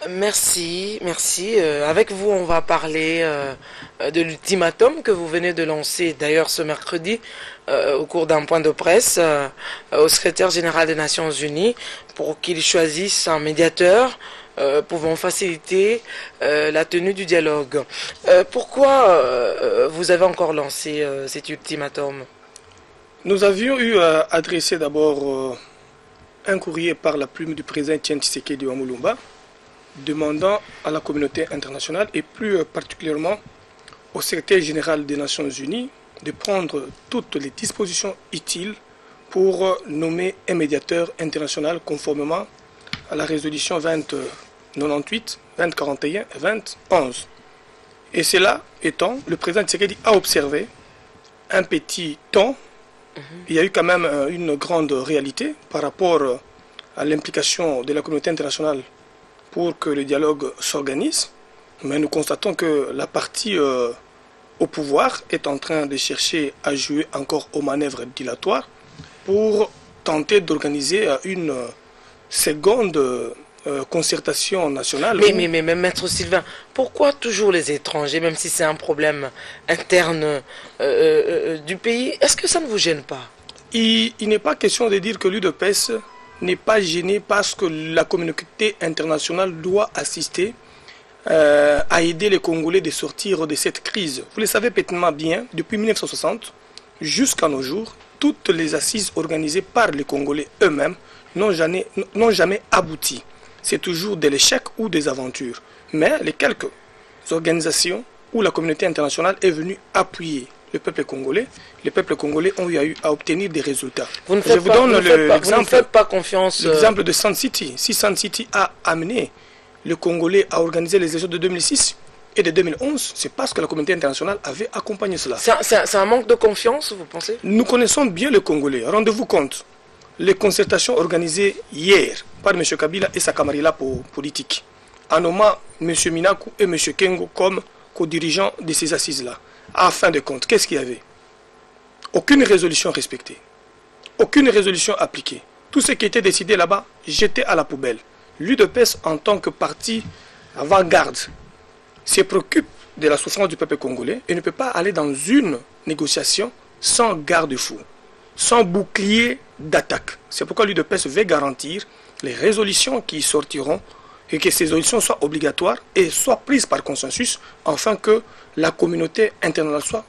Merci, merci. Avec vous, on va parler de l'ultimatum que vous venez de lancer d'ailleurs ce mercredi au cours d'un point de presse au secrétaire général des Nations Unies pour qu'il choisisse un médiateur pouvant faciliter la tenue du dialogue. Pourquoi vous avez encore lancé cet ultimatum? Nous avions eu à adresser d'abord un courrier par la plume du président Etienne Tshisekedi Wamulumba demandant à la communauté internationale et plus particulièrement au secrétaire général des Nations Unies de prendre toutes les dispositions utiles pour nommer un médiateur international conformément à la résolution 2098, 2041 et 2011. Et cela étant, le président Tshisekedi a observé un petit temps. Il y a eu quand même une grande réalité par rapport à l'implication de la communauté internationale pour que le dialogue s'organise. Mais nous constatons que la partie au pouvoir est en train de chercher à jouer encore aux manœuvres dilatoires pour tenter d'organiser une seconde concertation nationale. Mais, Maître Sylvain, pourquoi toujours les étrangers, même si c'est un problème interne du pays? Est-ce que ça ne vous gêne pas? Il n'est pas question de dire que l'UDPS n'est pas gêné parce que la communauté internationale doit assister à aider les Congolais de sortir de cette crise. Vous le savez pertinemment bien, depuis 1960 jusqu'à nos jours, toutes les assises organisées par les Congolais eux-mêmes n'ont jamais abouti. C'est toujours de l'échec ou des aventures. Mais les quelques organisations où la communauté internationale est venue appuyer le peuple congolais ont eu à obtenir des résultats. Vous ne faites pas confiance. L'exemple de Sun City. Si Sun City a amené le Congolais à organiser les élections de 2006 et de 2011, c'est parce que la communauté internationale avait accompagné cela. C'est un manque de confiance, vous pensez? Nous connaissons bien le Congolais. Rendez-vous compte. Les concertations organisées hier par M. Kabila et sa camarilla politique, en nommant M. Minaku et M. Kengo comme co-dirigeants de ces assises-là. À fin de compte, qu'est-ce qu'il y avait? Aucune résolution respectée, aucune résolution appliquée. Tout ce qui était décidé là-bas, jeté à la poubelle. L'UDPS, en tant que parti avant-garde, se préoccupe de la souffrance du peuple congolais et ne peut pas aller dans une négociation sans garde-fou, sans bouclier d'attaque. C'est pourquoi l'UDPS veut garantir les résolutions qui sortiront et que ces résolutions soient obligatoires et soient prises par consensus afin que la communauté internationale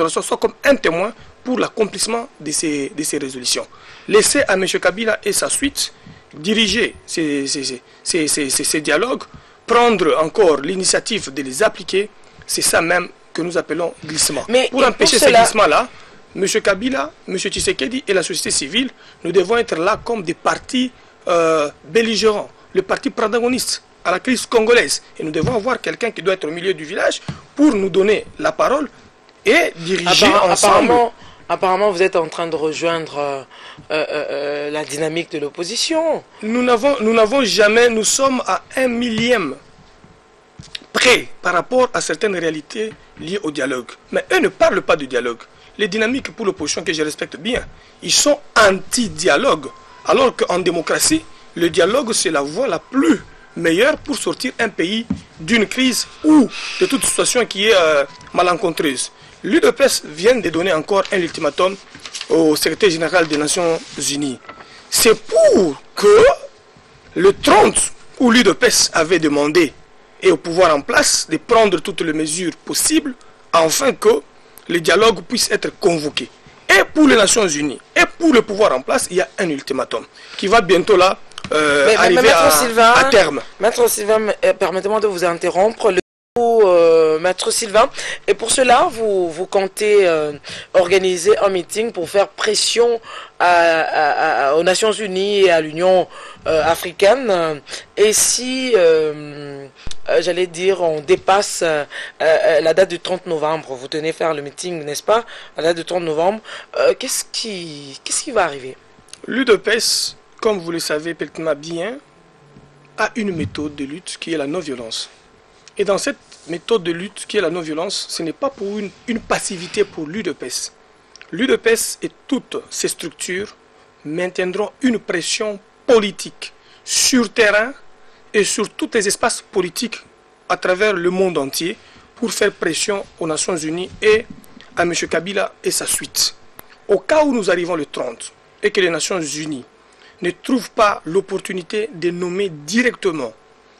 soit comme un témoin pour l'accomplissement de ces résolutions. Laissez à M. Kabila et sa suite diriger ces dialogues, prendre encore l'initiative de les appliquer, c'est ça même que nous appelons glissement. Mais pour empêcher ces glissements-là, M. Kabila, M. Tshisekedi et la société civile, nous devons être là comme des partis belligérants, le parti protagoniste à la crise congolaise. Et nous devons avoir quelqu'un qui doit être au milieu du village pour nous donner la parole et diriger ensemble. Apparemment, vous êtes en train de rejoindre la dynamique de l'opposition. Nous n'avons jamais, nous sommes à 1/1000 près par rapport à certaines réalités liées au dialogue. Mais eux ne parlent pas de dialogue. Les dynamiques pour l'opposition que je respecte bien, ils sont anti-dialogue. Alors qu'en démocratie, le dialogue c'est la voie la plus meilleure pour sortir un pays d'une crise ou de toute situation qui est malencontreuse. L'UDPS vient de donner encore un ultimatum au secrétaire général des Nations Unies. C'est pour que le 30 où l'UDPS avait demandé et au pouvoir en place de prendre toutes les mesures possibles afin que le dialogue puisse être convoqué. Et pour les Nations Unies et pour le pouvoir en place, il y a un ultimatum qui va bientôt là arriver à terme. Maître Sylvain, permettez-moi de vous interrompre. Maître Sylvain, et pour cela, vous comptez organiser un meeting pour faire pression aux Nations Unies et à l'Union africaine. Et si, j'allais dire, on dépasse la date du 30 novembre, vous tenez faire le meeting, n'est-ce pas, à la date du 30 novembre, qu'est-ce qui va arriver? L'UDPS, comme vous le savez pertinemment bien, a une méthode de lutte qui est la non-violence. Et dans cette méthode de lutte qui est la non-violence, ce n'est pas pour une passivité pour l'UDPS. L'UDPS et toutes ses structures maintiendront une pression politique sur terrain et sur tous les espaces politiques à travers le monde entier pour faire pression aux Nations Unies et à M. Kabila et sa suite. Au cas où nous arrivons le 30 et que les Nations Unies ne trouvent pas l'opportunité de nommer directement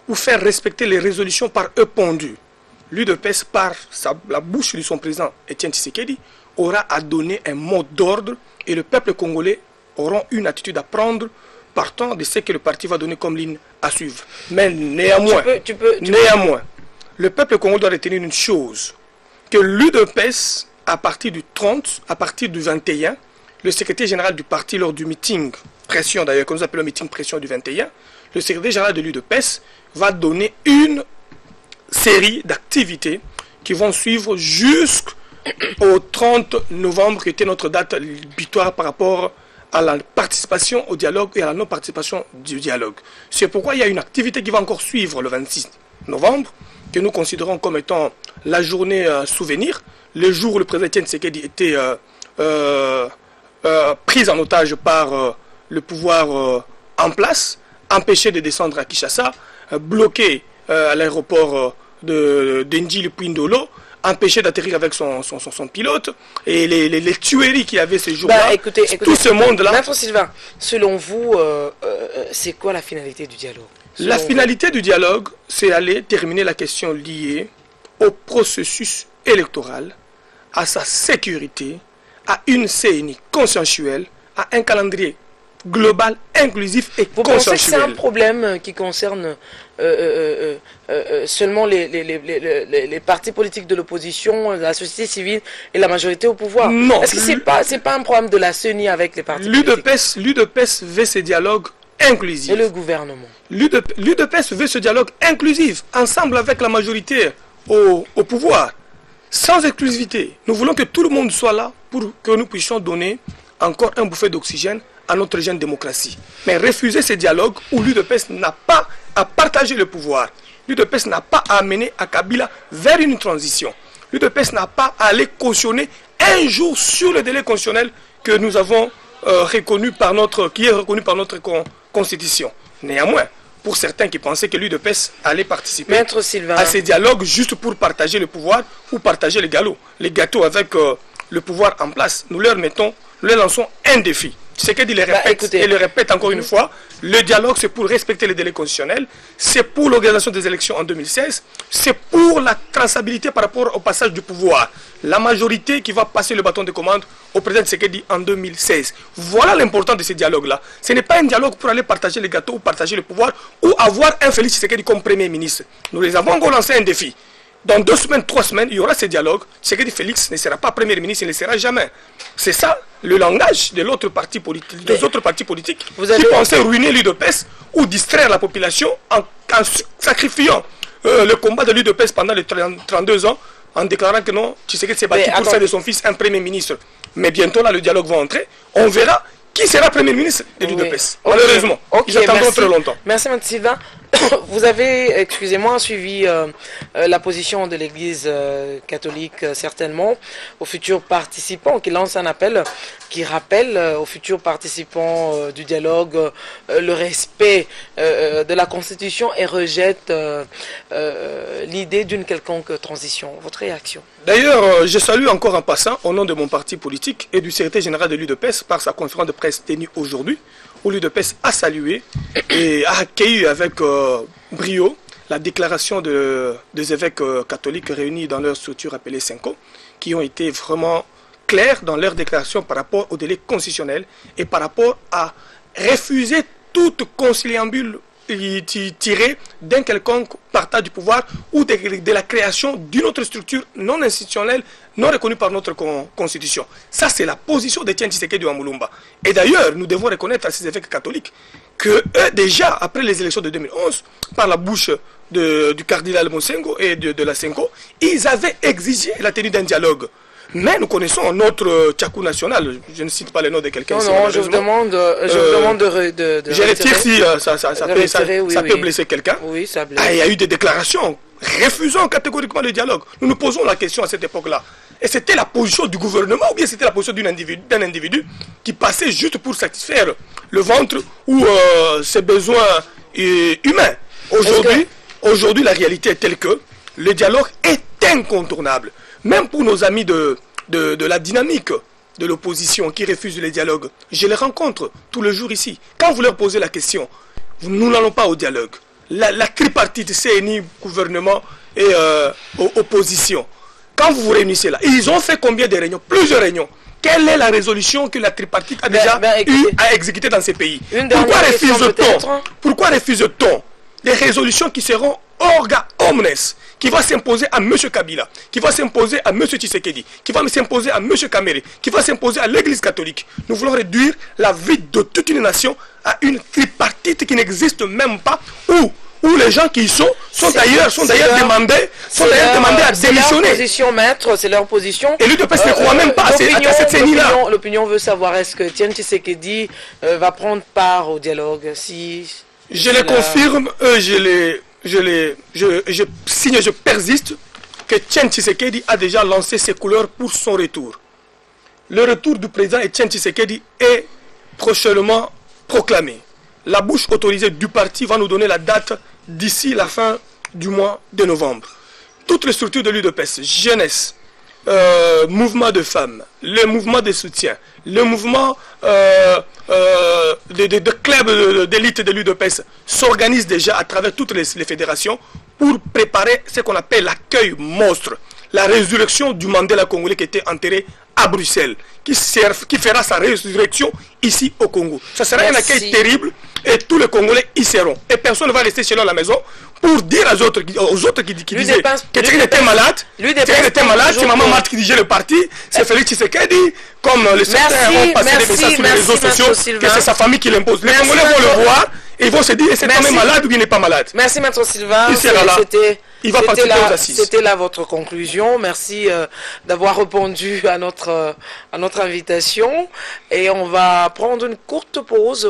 ou faire respecter les résolutions par eux pondues, l'UDPS, par la bouche de son président Etienne Tshisekedi, aura à donner un mot d'ordre et le peuple congolais aura une attitude à prendre partant de ce que le parti va donner comme ligne à suivre. Mais néanmoins, néanmoins, le peuple congolais doit retenir une chose, que l'UDPS, à partir du 30, à partir du 21, le secrétaire général du parti lors du meeting pression d'ailleurs, que nous appelons le meeting pression du 21, le secrétaire général de l'UDPS va donner une série d'activités qui vont suivre jusqu'au 30 novembre, qui était notre date butoir par rapport à la participation au dialogue et à la non-participation du dialogue. C'est pourquoi il y a une activité qui va encore suivre le 26 novembre, que nous considérons comme étant la journée souvenir, le jour où le président Etienne Tshisekedi était pris en otage par le pouvoir en place, empêché de descendre à Kinshasa, bloqué à l'aéroport de Ndjili Pindolo, empêché d'atterrir avec son pilote, et les tueries qu'il y avait ces jours-là, tout ce monde-là. Maître Sylvain, selon vous, c'est quoi la finalité du dialogue? La finalité du dialogue, c'est aller terminer la question liée au processus électoral, à sa sécurité, à une CENI consensuelle, à un calendrier global, inclusif et consensuel. Vous pensez que c'est un problème qui concerne seulement les partis politiques de l'opposition, la société civile et la majorité au pouvoir? Non. Est-ce que c'est pas un problème de la CENI avec les partis politiques? L'UDPS veut ce dialogue inclusif. Et le gouvernement? L'UDPS veut ce dialogue inclusif, ensemble avec la majorité au pouvoir, sans exclusivité. Nous voulons que tout le monde soit là pour que nous puissions donner encore un bouffée d'oxygène à notre jeune démocratie. Mais refuser ce dialogue où l'UDPS n'a pas à partager le pouvoir, l'UDPS n'a pas à amener à Kabila vers une transition, l'UDPS n'a pas à aller cautionner un jour sur le délai constitutionnel que nous avons reconnu par notre constitution. Néanmoins, pour certains qui pensaient que l'UDPS allait participer à ces dialogues juste pour partager le pouvoir ou partager les gâteaux avec le pouvoir en place, nous leur lançons un défi. Ce qu'il le répète et le répète encore une fois, le dialogue c'est pour respecter les délais constitutionnels, c'est pour l'organisation des élections en 2016, c'est pour la traçabilité par rapport au passage du pouvoir. La majorité qui va passer le bâton de commande au président Tshisekedi en 2016. Voilà l'important de ce dialogue-là. Ce n'est pas un dialogue pour aller partager les gâteaux ou partager le pouvoir ou avoir un Félix Tshisekedi comme Premier ministre. Nous les avons encore lancé un défi. Dans 2 semaines, 3 semaines, il y aura ce dialogue. Tshisekedi Félix ne sera pas Premier ministre, il ne le sera jamais. C'est ça le langage de l'autre parti politique, des autres partis politiques qui pensaient ruiner l'UDPS ou distraire la population en sacrifiant le combat de l'UDPS pendant les 32 ans en déclarant que non, Tshisekedi s'est battu pour faire de son fils un Premier ministre. Mais bientôt là, le dialogue va entrer. On verra qui sera Premier ministre de l'UDPS. Malheureusement, ils attendront très longtemps. Merci, M. Sylvain. Vous avez, excusez-moi, suivi la position de l'Église catholique, certainement, aux futurs participants, qui lance un appel, qui rappelle aux futurs participants du dialogue le respect de la Constitution et rejette l'idée d'une quelconque transition. Votre réaction? D'ailleurs, je salue encore en passant, au nom de mon parti politique et du secrétaire général de l'UDPS, par sa conférence de presse tenue aujourd'hui, où l'UDPS a salué et a accueilli avec brio la déclaration des évêques catholiques réunis dans leur structure appelée Cinco, qui ont été vraiment clairs dans leur déclaration par rapport au délai constitutionnel et par rapport à refuser toute conciliambule tirée d'un quelconque partage du pouvoir ou de la création d'une autre structure non institutionnelle, non reconnue par notre constitution. Ça, c'est la position d'Etienne Tshisekedi de Mulumba. Et d'ailleurs, nous devons reconnaître à ces évêques catholiques que eux, déjà, après les élections de 2011, par la bouche du cardinal Monsengo et de la Senko, ils avaient exigé la tenue d'un dialogue. Mais nous connaissons notre Tchakou national, je ne cite pas le nom de quelqu'un. Non, je vous demande de je retire si ça peut blesser quelqu'un. Oui, ça blesse. Il y a eu des déclarations refusant catégoriquement le dialogue. Nous nous posons la question à cette époque-là. Et c'était la position du gouvernement ou bien c'était la position d'un individu qui passait juste pour satisfaire le ventre ou ses besoins humains. Aujourd'hui, la réalité est telle que le dialogue est incontournable. Même pour nos amis de la dynamique de l'opposition qui refusent le dialogue. Je les rencontre tous les jours ici. Quand vous leur posez la question, nous n'allons pas au dialogue. La tripartite, CNI, gouvernement et opposition. Quand vous vous réunissez là, ils ont fait combien de réunions? Plusieurs réunions. Quelle est la résolution que la tripartite a déjà eu à exécuter dans ces pays? Pourquoi refuse-t-on des résolutions qui seront orga omnes, qui va s'imposer à M. Kabila, qui va s'imposer à M. Tshisekedi, qui va s'imposer à M. Kamere, qui va s'imposer à l'Église catholique? Nous voulons réduire la vie de toute une nation à une tripartite qui n'existe même pas, où les gens qui y sont d'ailleurs demandés à démissionner. C'est leur position, maître, c'est leur position. Et l'UDPS ne croit même pas à cette CENI-là. L'opinion veut savoir, est-ce que Etienne Tshisekedi va prendre part au dialogue? Je le confirme, je signe, je persiste que Etienne Tshisekedi a déjà lancé ses couleurs pour son retour. Le retour du président Etienne Tshisekedi est prochainement proclamé. La bouche autorisée du parti va nous donner la date d'ici la fin du mois de novembre. Toutes les structures de l'UDPS, jeunesse, mouvement de femmes, le mouvement de soutien, le mouvement de clubs d'élite de l'UDPS s'organisent déjà à travers toutes les fédérations pour préparer ce qu'on appelle l'accueil monstre, la résurrection du Mandela congolais qui était enterré à Bruxelles, qui fera sa résurrection ici au Congo. Ça sera un accueil terrible et tous les Congolais y seront. Et personne ne va rester chez nous à la maison pour dire aux autres qui disaient que Tshisekedi était malade. C'est Maman Marthe qui dirigeait le parti, c'est Félix Tshisekedi, comme les certains ont passé des messages sur les réseaux sociaux, que c'est sa famille qui l'impose. Les Congolais vont le voir et ils vont se dire, est-ce qu'il est malade ou il n'est pas malade? Merci, Maître Sylvain. C'était là votre conclusion. Merci d'avoir répondu à notre invitation. Et on va prendre une courte pause.